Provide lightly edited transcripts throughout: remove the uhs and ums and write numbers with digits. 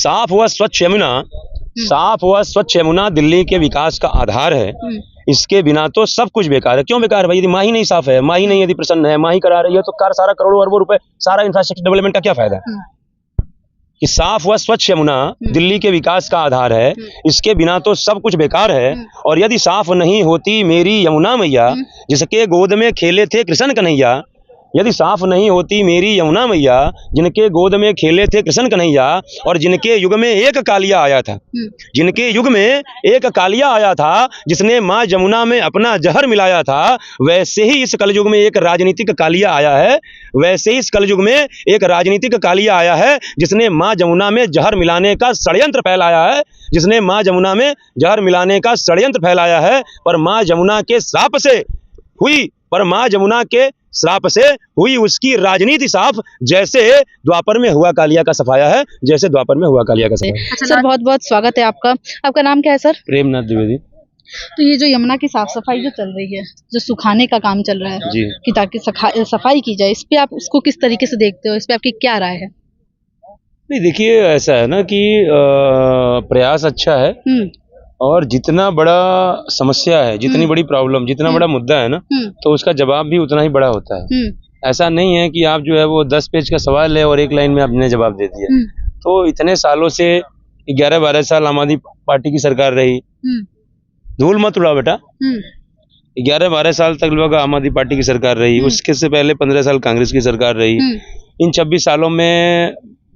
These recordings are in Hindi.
साफ व स्वच्छ यमुना, साफ व स्वच्छ यमुना दिल्ली के विकास का आधार है। इसके बिना तो सब कुछ बेकार है। क्यों बेकार है भाई? यदि माँ ही नहीं साफ है, माँ ही नहीं यदि प्रसन्न है, माँ ही करा रही है, तो सारा करोड़ों अरबों रुपए सारा इंफ्रास्ट्रक्चर डेवलपमेंट का क्या फायदा है? कि साफ व स्वच्छ यमुना दिल्ली के विकास का आधार है, इसके बिना तो सब कुछ बेकार है। और यदि साफ नहीं होती मेरी यमुना मैया, जिसके गोद में खेले थे कृष्ण कन्हैया, यदि साफ नहीं होती मेरी यमुना मैया, जिनके गोद में खेले थे कृष्ण कन्हैया, और जिनके युग में एक कालिया आया था, जिनके युग में एक कालिया आया था, जिसने माँ जमुना में अपना जहर मिलाया था, वैसे ही इस कलयुग में एक राजनीतिक कालिया आया है। वैसे ही इस कलयुग में एक राजनीतिक कालिया आया है, जिसने माँ जमुना में जहर मिलाने का षड्यंत्र फैलाया है, जिसने माँ जमुना में जहर मिलाने का षड्यंत्र फैलाया है। पर माँ जमुना के श्राप से हुई, पर माँ जमुना के श्राप से हुई उसकी राजनीति साफ, जैसे द्वापर में हुआ कालिया का सफाया है, जैसे द्वापर में हुआ कालिया का सफाया। अच्छा सर, बहुत बहुत स्वागत है आपका। आपका नाम क्या है सर? प्रेमनाथ द्विवेदी। तो ये जो यमुना की साफ सफाई जो चल रही है, जो सुखाने का काम चल रहा है जी, कि ताकि सफाई की जाए, इस पे आप उसको किस तरीके से देखते हो? इस पे आपकी क्या राय है? नहीं देखिए, ऐसा है ना कि प्रयास अच्छा है, और जितना बड़ा समस्या है, जितनी बड़ी प्रॉब्लम, जितना बड़ा मुद्दा है ना, तो उसका जवाब भी उतना ही बड़ा होता है। ऐसा नहीं है कि आप जो है वो 10 पेज का सवाल है और एक लाइन में आपने जवाब दे दिया। तो इतने सालों से 11-12 साल आम आदमी पार्टी की सरकार रही, धूल मत उड़ाओ बेटा, 11-12 साल तक लोग आम आदमी पार्टी की सरकार रही, उसके से पहले 15 साल कांग्रेस की सरकार रही। इन 26 सालों में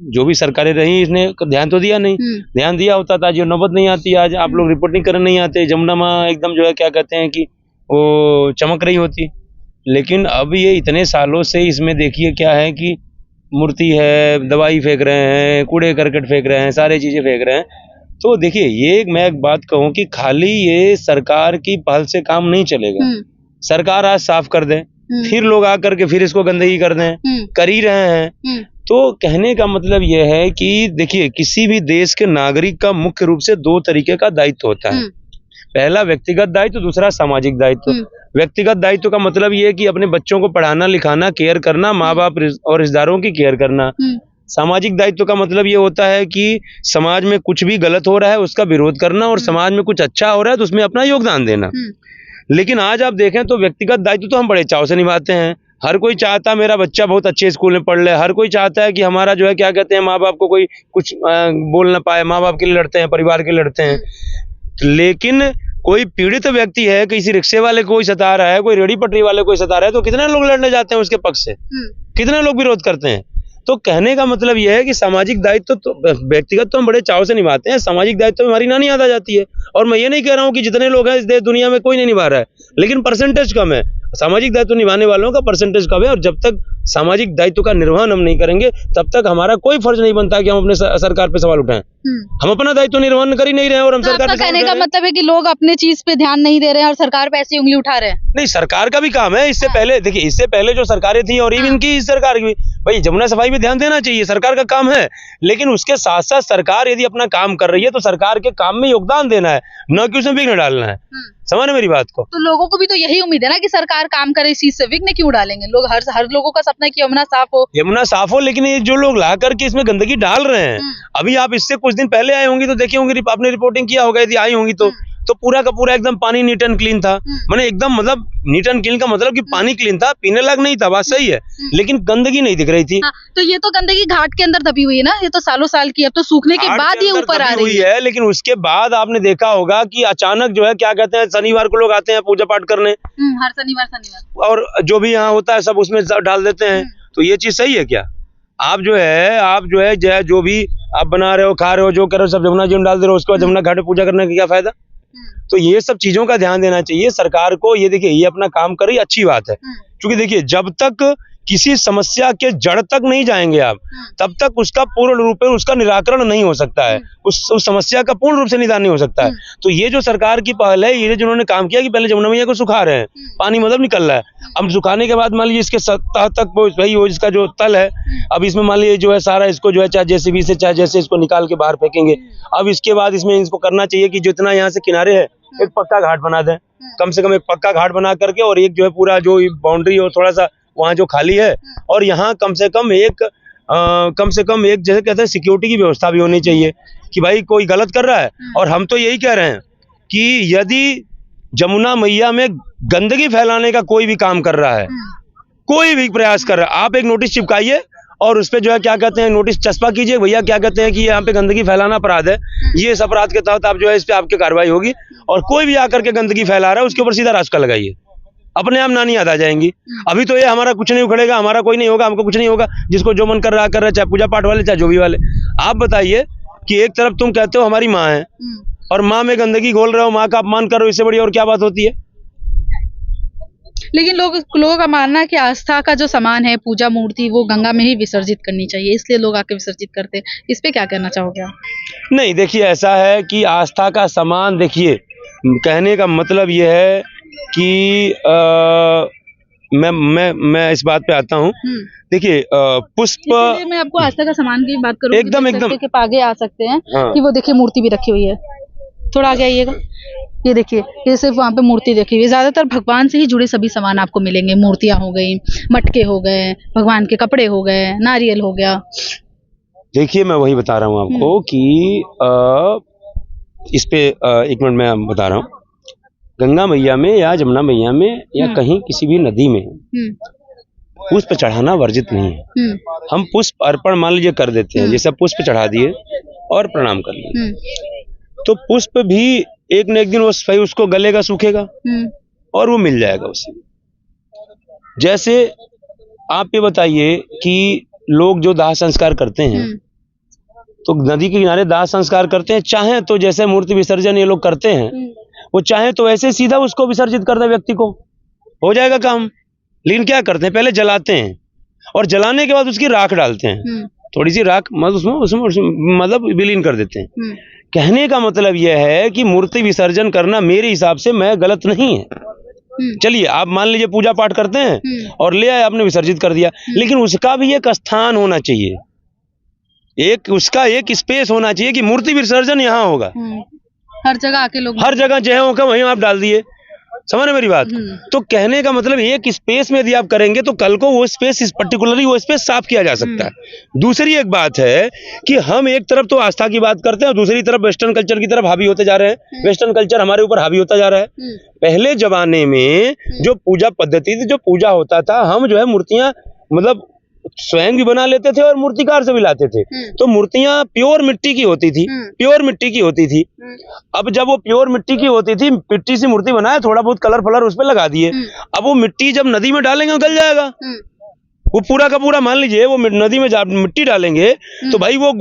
जो भी सरकारें रही, इसने ध्यान तो दिया नहीं। ध्यान दिया होता था जो नौबत नहीं आती, आज आप लोग रिपोर्टिंग करने नहीं आते, जमुना माँ एकदम जो है क्या कहते हैं कि वो चमक रही होती। लेकिन अब ये इतने सालों से इसमें देखिए क्या है कि मूर्ति है, दवाई फेंक रहे हैं, कूड़े करकट फेंक रहे हैं, सारी चीजें फेंक रहे हैं। तो देखिए, ये मैं एक बात कहूँ कि खाली ये सरकार की पहल से काम नहीं चलेगा। सरकार आज साफ कर दे, फिर लोग आकर के फिर इसको गंदगी कर दें, कर ही रहे हैं। तो कहने का मतलब यह है कि देखिए, किसी भी देश के नागरिक का मुख्य रूप से 2 तरीके का दायित्व होता है। पहला व्यक्तिगत दायित्व, दूसरा सामाजिक दायित्व। व्यक्तिगत दायित्व का मतलब यह है कि अपने बच्चों को पढ़ाना लिखाना, केयर करना, माँ बाप और रिश्तेदारों की केयर करना। सामाजिक दायित्व का मतलब ये होता है कि समाज में कुछ भी गलत हो रहा है उसका विरोध करना, और समाज में कुछ अच्छा हो रहा है तो उसमें अपना योगदान देना। लेकिन आज आप देखें तो व्यक्तिगत दायित्व तो हम बड़े चाव से निभाते हैं। हर कोई चाहता है मेरा बच्चा बहुत अच्छे स्कूल में पढ़ ले, हर कोई चाहता है कि हमारा जो है क्या कहते हैं माँ बाप को कोई कुछ बोल ना पाए, माँ बाप के लिए लड़ते हैं, परिवार के लिए लड़ते हैं। लेकिन कोई पीड़ित व्यक्ति है, किसी रिक्शे वाले को कोई सता रहा है, कोई रेहड़ी पटरी वाले को सता रहा है, तो कितने लोग लड़ने जाते हैं उसके पक्ष से, कितने लोग विरोध करते हैं। तो कहने का मतलब यह है कि सामाजिक दायित्व तो व्यक्तिगत तो हम बड़े चाव से निभाते हैं, सामाजिक दायित्व हमारी नानी याद आ जाती है। और मैं ये नहीं कह रहा हूँ कि जितने लोग हैं इस देश दुनिया में कोई नहीं निभा रहा है, लेकिन परसेंटेज कम है। सामाजिक दायित्व निभाने वालों का परसेंटेज कम है, और जब तक सामाजिक दायित्व का निर्वहन हम नहीं करेंगे तब तक हमारा कोई फर्ज नहीं बनता कि हम अपने सरकार पे सवाल उठाएं। हम अपना दायित्व निर्वहन कर ही नहीं रहे हैं और हम सरकार पे कहने का मतलब है कि लोग अपने चीज पे ध्यान नहीं दे रहे हैं और सरकार पे ऐसी उंगली उठा रहे हैं। नहीं, सरकार का भी काम है। इससे पहले देखिए, इससे पहले जो सरकारें थी और इवन की सरकार की, भाई जमुना सफाई पे ध्यान देना चाहिए, सरकार का काम है। लेकिन उसके साथ साथ सरकार यदि अपना काम कर रही है तो सरकार के काम में योगदान देना है, न कि उसमें विघ्न डालना है। समझ मेरी बात को? तो लोगों को भी तो यही उम्मीद है ना कि सरकार काम करे इस चीज से, विघ्न क्यों डालेंगे लोग? हर लोगों का सपना है कि यमुना साफ हो, यमुना साफ हो। लेकिन ये जो लोग ला करके इसमें गंदगी डाल रहे हैं, अभी आप इससे कुछ दिन पहले आए होंगी तो देखी होंगी, आपने रिपोर्टिंग किया होगा यदि आई होंगी तो पूरा का पूरा एकदम पानी नीट एंड क्लीन था। मैंने एकदम मतलब नीट एंड क्लीन का मतलब कि पानी क्लीन था, पीने लायक नहीं था, बात सही है, लेकिन गंदगी नहीं दिख रही थी। तो ये तो गंदगी घाट के अंदर दबी हुई है ना, ये तो सालों साल की, अब तो सूखने के बाद ये ऊपर आ रही है। लेकिन उसके बाद आपने देखा होगा कि अचानक जो है क्या कहते हैं, शनिवार को लोग आते हैं पूजा पाठ करने, हर शनिवार, और जो भी यहाँ होता है सब उसमें डाल देते हैं। तो ये चीज सही है क्या? आप जो है जो भी आप बना रहे हो, खा रहे हो, जो कर रहे हो, सब जमुना जी में डाल दे रहे हो, उसके बाद जमुना घाट पे पूजा करने का क्या फायदा? तो ये सब चीजों का ध्यान देना चाहिए सरकार को। ये देखिए, ये अपना काम कर रही, अच्छी बात है। क्योंकि देखिए, जब तक किसी समस्या के जड़ तक नहीं जाएंगे आप, तब तक उसका पूर्ण रूप में उसका निराकरण नहीं हो सकता है, उस समस्या का पूर्ण रूप से निदान नहीं हो सकता है। तो ये जो सरकार की पहल है, ये जिन्होंने काम किया कि पहले जमुना मैया को सुखा रहे हैं, पानी मतलब निकल रहा है, अब सुखाने के बाद मान लीजिए इसके तह तक वही हो, इसका जो तल है, अब इसमें मान लीजिए जो है सारा इसको जो है चाहे जेसीबी से चाहे जैसे इसको निकाल के बाहर फेंकेंगे। अब इसके बाद इसमें इसको करना चाहिए कि जितना यहाँ से किनारे है एक पक्का घाट बना दें, कम से कम एक पक्का घाट बना करके, और एक जो है पूरा जो बाउंड्री और थोड़ा सा वहाँ जो खाली है, और यहाँ कम से कम एक कम से कम एक जैसे कहते हैं सिक्योरिटी की व्यवस्था भी होनी चाहिए कि भाई कोई गलत कर रहा है। और हम तो यही कह रहे हैं कि यदि जमुना मैया में गंदगी फैलाने का कोई भी काम कर रहा है, कोई भी प्रयास कर रहा है, आप एक नोटिस चिपकाइए और उस पे जो है क्या कहते हैं नोटिस चस्पा कीजिए, भैया क्या कहते हैं कि यहाँ पे गंदगी फैलाना अपराध है, ये इस अपराध के तहत आप जो है इस पे आपकी कार्रवाई होगी। और कोई भी आकर के गंदगी फैला रहा है उसके ऊपर सीधा रास्ता लगाइए, अपने आप नानी याद आ जाएंगी। अभी तो ये हमारा कुछ नहीं उखड़ेगा, हमारा कोई नहीं होगा, हमको कुछ नहीं होगा, जिसको जो मन कर रहा है, चाहे पूजा पाठ वाले चाहे जो भी वाले। आप बताइए कि एक तरफ तुम कहते हो हमारी माँ है और माँ में गंदगी घोल रहे हो, माँ का अपमान कर रहे हो, इससे बड़ी और क्या बात होती है। लेकिन लोगों का मानना है कि आस्था का जो सामान है, पूजा मूर्ति, वो गंगा में ही विसर्जित करनी चाहिए, इसलिए लोग आके विसर्जित करते हैं। इस पे क्या कहना चाहोगे आप? नहीं, देखिए ऐसा है कि आस्था का सामान, देखिए कहने का मतलब ये है कि मैं इस बात पे आता हूँ। देखिए पुष्प, मैं आपको आस्था का सामान की बात करूँ एकदम के आगे आ सकते हैं। हाँ। कि वो देखिए मूर्ति भी रखी हुई है, थोड़ा आगे आइएगा, ये देखिए, ये सिर्फ वहाँ पे मूर्ति रखी हुई है। ज्यादातर भगवान से ही जुड़े सभी सामान आपको मिलेंगे, मूर्तियां हो गई, मटके हो गए, भगवान के कपड़े हो गए, नारियल हो गया। देखिए मैं वही बता रहा हूँ आपको कि इस पे एक मिनट मैं बता रहा हूँ। गंगा मैया में या जमुना मैया में या कहीं किसी भी नदी में पुष्प चढ़ाना वर्जित नहीं है। हम पुष्प अर्पण मान लीजिए कर देते हैं, जैसे पुष्प चढ़ा दिए और प्रणाम कर लिए, तो पुष्प भी एक न एक दिन वो सही उसको गलेगा, सूखेगा और वो मिल जाएगा उसे। जैसे आप ये बताइए कि लोग जो दाह संस्कार करते हैं तो नदी के किनारे दाह संस्कार करते हैं, चाहे तो जैसे मूर्ति विसर्जन ये लोग करते हैं, वो चाहे तो ऐसे सीधा उसको विसर्जित कर दे, व्यक्ति को हो जाएगा काम। लेकिन क्या करते हैं, पहले जलाते हैं और जलाने के बाद उसकी राख डालते हैं, थोड़ी सी राख मतलब उसमें मतलब विलीन कर देते हैं। कहने का मतलब यह है कि मूर्ति विसर्जन करना मेरे हिसाब से मैं गलत नहीं है। चलिए आप मान लीजिए पूजा पाठ करते हैं और ले आए आपने विसर्जित कर दिया, लेकिन उसका भी एक स्थान होना चाहिए, एक उसका एक स्पेस होना चाहिए कि मूर्ति विसर्जन यहाँ होगा। हर जगह आके लोग, हर जगह जहाँ होगा वहीं आप डाल दिए, समझ रहे मेरी बात। तो कहने का मतलब एक स्पेस में यदि आप करेंगे तो कल को वो स्पेस पर्टिकुलरली वो स्पेस साफ किया जा सकता है। दूसरी एक बात है कि हम एक तरफ तो आस्था की बात करते हैं और दूसरी तरफ वेस्टर्न कल्चर की तरफ हावी होते जा रहे हैं। वेस्टर्न कल्चर हमारे ऊपर हावी होता जा रहा है। पहले जमाने में जो पूजा पद्धति थी, जो पूजा होता था, हम जो है मूर्तियां मतलब स्वयं भी बना लेते थे और मूर्तिकार से भी लाते थे। तो मूर्तियां प्योर मिट्टी की होती थी, प्योर मिट्टी की होती थी। अब जब वो प्योर मिट्टी की होती थी, मिट्टी से मूर्ति बनाए, थोड़ा बहुत कलर फलर उस पर लगा दिए। अब वो मिट्टी जब नदी में डालेंगे गल जाएगा, वो पूरा का पूरा मान लीजिए वो नदी में मिट्टी डालेंगे तो भाई वो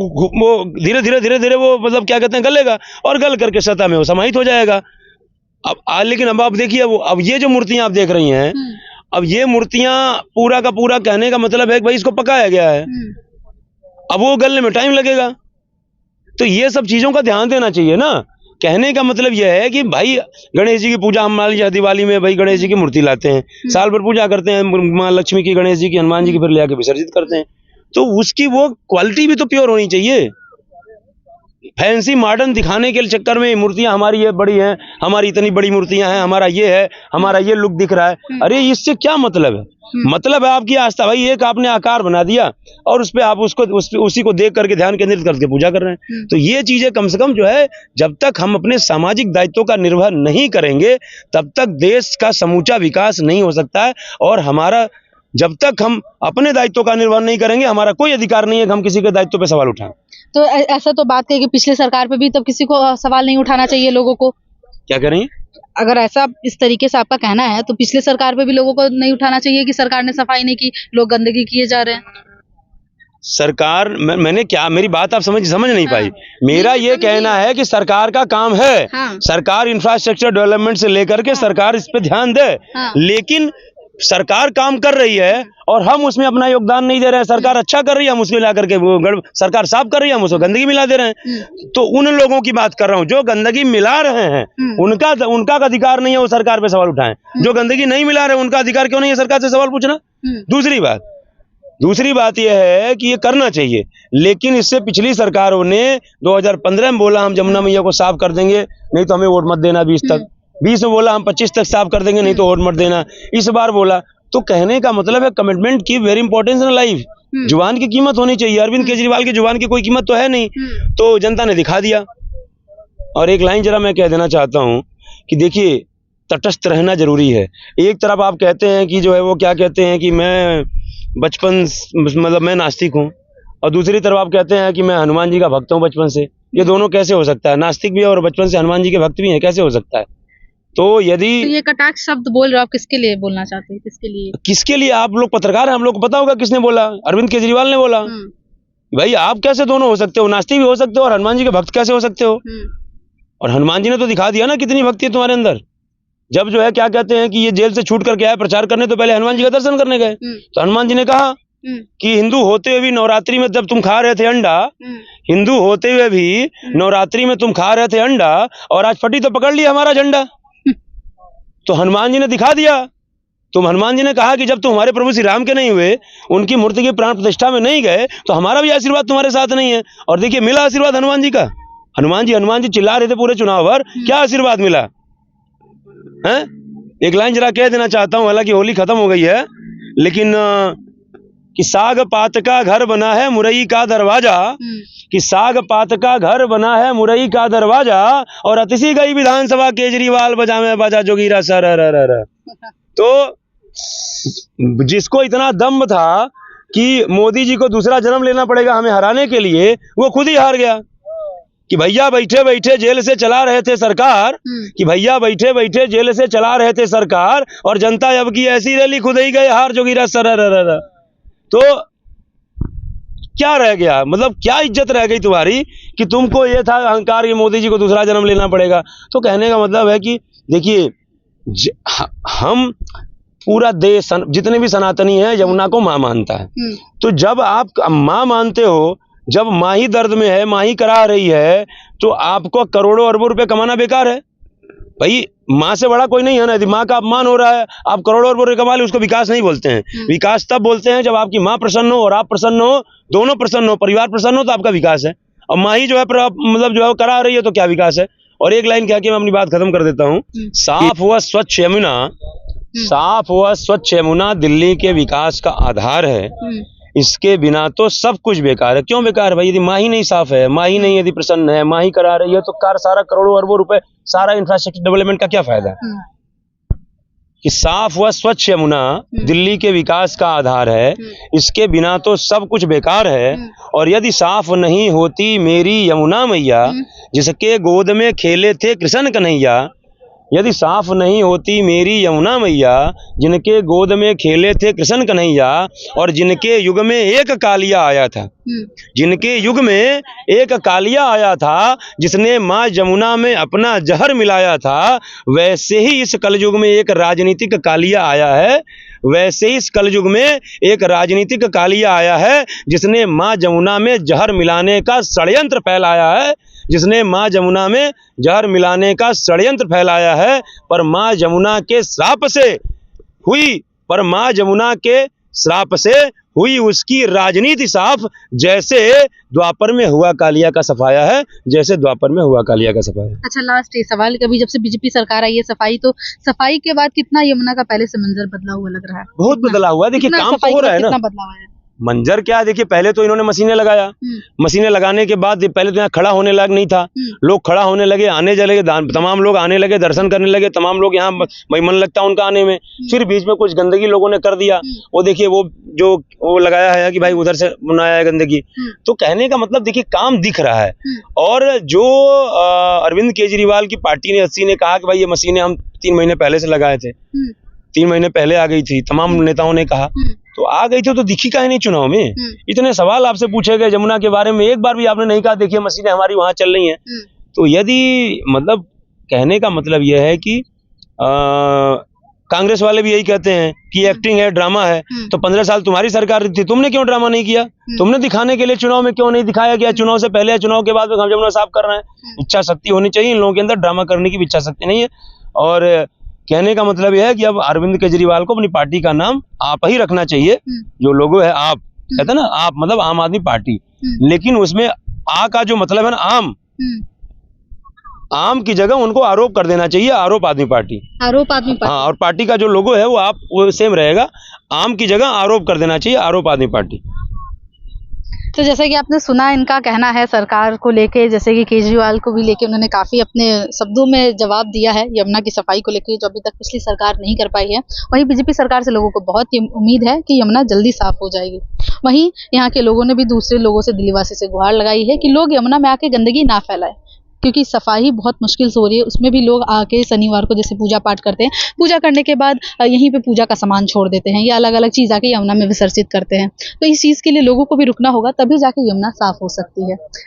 धीरे धीरे वो मतलब क्या कहते हैं गलेगा और गल करके सतह में वो समाहित हो जाएगा। अब लेकिन अब आप देखिए अब ये जो मूर्तियां आप देख रही हैं, अब ये मूर्तियां पूरा का पूरा कहने का मतलब है कि भाई इसको पकाया गया है, अब वो गलने में टाइम लगेगा। तो ये सब चीजों का ध्यान देना चाहिए ना। कहने का मतलब यह है कि भाई गणेश जी की पूजा हम मान लीजिए दिवाली में भाई गणेश जी की मूर्ति लाते हैं, साल भर पूजा करते हैं, माँ लक्ष्मी की, गणेश जी की, हनुमान जी की, फिर ले आके विसर्जित करते हैं। तो उसकी वो क्वालिटी भी तो प्योर होनी चाहिए। फैंसी मॉडर्न दिखाने के चक्कर में मूर्तियां हमारी ये बड़ी हैं, हमारी इतनी बड़ी मूर्तियां हैं, हमारा ये है, हमारा ये लुक दिख रहा है। अरे इससे क्या मतलब है? मतलब है आपकी आस्था, भाई एक आपने आकार बना दिया और उस पे आप उसी को देख करके ध्यान केंद्रित करके पूजा कर रहे हैं। तो ये चीजें कम से कम जो है, जब तक हम अपने सामाजिक दायित्वों का निर्वाह नहीं करेंगे तब तक देश का समूचा विकास नहीं हो सकता है। और हमारा जब तक हम अपने दायित्वों का निर्वहन नहीं करेंगे, हमारा कोई अधिकार नहीं है कि हम किसी के दायित्व पे सवाल उठाएं। तो ऐसा तो बात है कि पिछले सरकार पे भी तब किसी को सवाल नहीं उठाना चाहिए लोगों को। क्या कह रही हैं? अगर ऐसा इस तरीके से आपका कहना है तो पिछले सरकार पे भी लोगों को नहीं उठाना चाहिए कि सरकार ने सफाई नहीं की, लोग गंदगी किए जा रहे हैं। सरकार मैंने क्या, मेरी बात आप समझ नहीं पाई। मेरा ये कहना है कि सरकार का काम है, सरकार इंफ्रास्ट्रक्चर डेवलपमेंट से लेकर के सरकार इस पे ध्यान दे, लेकिन सरकार काम कर रही है और हम उसमें अपना योगदान नहीं दे रहे हैं। सरकार अच्छा कर रही है, हम उसमें ला करके सरकार साफ कर रही है, हम उसको गंदगी मिला दे रहे हैं। तो उन लोगों की बात कर रहा हूं जो गंदगी मिला रहे हैं, उनका अधिकार नहीं है वो सरकार पे सवाल उठाएं। जो गंदगी नहीं मिला रहे उनका अधिकार क्यों नहीं है सरकार से सवाल पूछना? दूसरी बात यह है कि ये करना चाहिए, लेकिन इससे पिछली सरकारों ने 2015 में बोला हम जमुना मैया को साफ कर देंगे, नहीं तो हमें वोट मत देना। 20 में बोला हम 25 तक साफ कर देंगे, नहीं तो वोट मत देना। इस बार बोला, तो कहने का मतलब है कमिटमेंट की वेरी इंपॉर्टेंस इन लाइफ। जुबान की कीमत होनी चाहिए। अरविंद केजरीवाल की जुबान की कोई कीमत तो है नहीं, तो जनता ने दिखा दिया। और एक लाइन जरा मैं कह देना चाहता हूँ कि देखिए, तटस्थ रहना जरूरी है। एक तरफ आप कहते हैं कि जो है वो क्या कहते हैं कि मैं बचपन मतलब मैं नास्तिक हूँ, और दूसरी तरफ आप कहते हैं कि मैं हनुमान जी का भक्त हूँ बचपन से। ये दोनों कैसे हो सकता है? नास्तिक भी है और बचपन से हनुमान जी के भक्त भी हैं, कैसे हो सकता है? तो यदि तो ये कटाक्ष शब्द बोल रहे हो, आप किसके लिए बोलना चाहते हैं? किसके लिए? आप लोग पत्रकार हैं, हम लोग को पता होगा किसने बोला। अरविंद केजरीवाल ने बोला। भाई आप कैसे दोनों हो सकते हो? नास्तिक भी हो सकते हो और हनुमान जी के भक्त कैसे हो सकते हो? और हनुमान जी ने तो दिखा दिया ना कितनी भक्ति है तुम्हारे अंदर। जब जो है क्या कहते हैं कि ये जेल से छूट करके आए प्रचार करने, तो पहले हनुमान जी का दर्शन करने गए, तो हनुमान जी ने कहा कि हिंदू होते हुए भी नवरात्रि में जब तुम खा रहे थे अंडा, हिंदू होते हुए भी नवरात्रि में तुम खा रहे थे अंडा, और आज फटी तो पकड़ लिया हमारा झंडा। तो हनुमान जी ने दिखा दिया। तुम हनुमान जी ने कहा कि जब तुम हमारे प्रभु श्री राम के नहीं हुए, उनकी मूर्ति की प्राण प्रतिष्ठा में नहीं गए, तो हमारा भी आशीर्वाद तुम्हारे साथ नहीं है। और देखिए मिला आशीर्वाद हनुमान जी का। हनुमान जी चिल्ला रहे थे पूरे चुनाव भर, क्या आशीर्वाद मिला है? एक लाइन जरा कह देना चाहता हूं, हालांकि होली खत्म हो गई है, लेकिन कि साग पात का घर बना है मुरई का दरवाजा, कि साग पात का घर बना है मुरई का दरवाजा, और अतिशी गई विधानसभा केजरीवाल बजा में बाजा जोगीरा सर। तो जिसको इतना दम्भ था कि मोदी जी को दूसरा जन्म लेना पड़ेगा हमें हराने के लिए, वो खुद ही हार गया। कि भैया बैठे बैठे जेल से चला रहे थे सरकार, कि भैया बैठे बैठे जेल से चला रहे थे सरकार, और जनता अब की ऐसी रैली खुद ही गए हार जोगीरा सर। तो क्या रह गया? मतलब क्या इज्जत रह गई तुम्हारी कि तुमको ये था अहंकार कि मोदी जी को दूसरा जन्म लेना पड़ेगा? तो कहने का मतलब है कि देखिए, हम पूरा देश जितने भी सनातनी हैं यमुना को मां मानता है। तो जब आप मां मानते हो, जब मां ही दर्द में है, मां ही करा रही है, तो आपको करोड़ों अरबों रुपए कमाना बेकार है। भाई माँ से बड़ा कोई नहीं है ना। यदि माँ का अपमान हो रहा है, आप करोड़ों अरबों रुपए कमा ले, उसको विकास नहीं बोलते हैं। विकास तब बोलते हैं जब आपकी माँ प्रसन्न हो और आप प्रसन्न हो, दोनों प्रसन्न हो, परिवार प्रसन्न हो, तो आपका विकास है। और माँ ही जो है मतलब जो है करा रही है, तो क्या विकास है? और एक लाइन कह के मैं अपनी बात खत्म कर देता हूँ। साफ व स्वच्छ यमुना, साफ व स्वच्छ यमुना दिल्ली के विकास का आधार है। इसके बिना तो सब कुछ बेकार है। क्यों बेकार है भाई? यदि माँ ही नहीं साफ है, माँ ही नहीं यदि प्रसन्न है, माँ ही करा रही है, तो सारा करोड़ों अरबों रुपए, सारा इंफ्रास्ट्रक्चर डेवलपमेंट का क्या फायदा है? कि साफ व स्वच्छ यमुना दिल्ली के विकास का आधार है, इसके बिना तो सब कुछ बेकार है। और यदि साफ नहीं होती मेरी यमुना मैया, जिसके गोद में खेले थे कृष्ण कन्हैया, यदि साफ नहीं होती मेरी यमुना मैया, जिनके गोद में खेले थे कृष्ण कन्हैया, और जिनके युग में एक कालिया आया था, जिनके युग में एक कालिया आया था, जिसने माँ यमुना में अपना जहर मिलाया था, वैसे ही इस कलयुग में एक राजनीतिक कालिया आया है। वैसे ही इस कलयुग में एक राजनीतिक कालिया आया है, जिसने माँ यमुना में जहर मिलाने का षड्यंत्र फैलाया है, जिसने माँ यमुना में जहर मिलाने का षड्यंत्र फैलाया है। पर माँ यमुना के श्राप से हुई, पर माँ यमुना के श्राप से हुई उसकी राजनीति साफ, जैसे द्वापर में हुआ कालिया का सफाया है, जैसे द्वापर में हुआ कालिया का सफाया। अच्छा, लास्ट ये सवाल, कभी जब से बीजेपी सरकार आई है सफाई के बाद कितना यमुना का पहले से मंजर बदला हुआ लग रहा है? बहुत बदला हुआ है। देखिए काम तो हो रहा है ना। कितना बदलाव है? मंजर क्या है? देखिए पहले तो इन्होंने मशीनें लगाया, मशीनें लगाने के बाद पहले तो यहाँ खड़ा होने लायक नहीं था। लोग खड़ा होने लगे, आने लगे, तमाम लोग आने लगे, दर्शन करने लगे, तमाम लोग यहाँ मन लगता उनका आने में। फिर बीच में कुछ गंदगी लोगों ने कर दिया, वो देखिए वो लगाया है कि भाई उधर से बनाया है गंदगी। तो कहने का मतलब देखिए काम दिख रहा है। और जो अरविंद केजरीवाल की पार्टी ने 80 ने कहा कि भाई ये मशीनें हम 3 महीने पहले से लगाए थे, 3 महीने पहले आ गई थी, तमाम नेताओं ने कहा, तो आ गई थी तो दिखी काहे नहीं चुनाव में? इतने सवाल आपसे पूछे गए यमुना के बारे में, एक बार भी आपने नहीं कहा देखिए मशीनें हमारी वहां चल रही हैं। तो यदि मतलब कहने का मतलब यह है कि कांग्रेस वाले भी यही कहते हैं कि एक्टिंग है, ड्रामा है। तो 15 साल तुम्हारी सरकार थी, तुमने क्यों ड्रामा नहीं किया? तुमने दिखाने के लिए चुनाव में क्यों नहीं दिखाया गया? चुनाव से पहले या चुनाव के बाद में हम यमुना साफ कर रहे हैं। इच्छा शक्ति होनी चाहिए इन लोगों के अंदर, ड्रामा करने की इच्छा शक्ति नहीं है। और कहने का मतलब यह है कि अब अरविंद केजरीवाल को अपनी पार्टी का नाम आप ही रखना चाहिए। जो लोगो है आप, कहते हैं ना आप, मतलब आम आदमी पार्टी, लेकिन उसमें आ का जो मतलब है ना आम की जगह उनको आरोप कर देना चाहिए, आरोप आदमी पार्टी। आरोप आदमी पार्टी। हाँ, और पार्टी का जो लोगो है वो सेम रहेगा, आम की जगह आरोप कर देना चाहिए, आरोप आदमी पार्टी। तो जैसा कि आपने सुना, इनका कहना है सरकार को लेके, जैसे कि केजरीवाल को भी लेके उन्होंने काफ़ी अपने शब्दों में जवाब दिया है यमुना की सफाई को लेके, जो अभी तक पिछली सरकार नहीं कर पाई है। वहीं बीजेपी सरकार से लोगों को बहुत ही उम्मीद है कि यमुना जल्दी साफ हो जाएगी। वहीं यहाँ के लोगों ने भी दूसरे लोगों से दिल्लीवासी से गुहार लगाई है कि लोग यमुना में आके गंदगी ना फैलाएं, क्योंकि सफाई बहुत मुश्किल से हो रही है। उसमें भी लोग आके शनिवार को जैसे पूजा पाठ करते हैं, पूजा करने के बाद यहीं पे पूजा का सामान छोड़ देते हैं या अलग अलग चीज़ आके यमुना में विसर्जित करते हैं। तो इस चीज़ के लिए लोगों को भी रुकना होगा, तभी जाके यमुना साफ हो सकती है।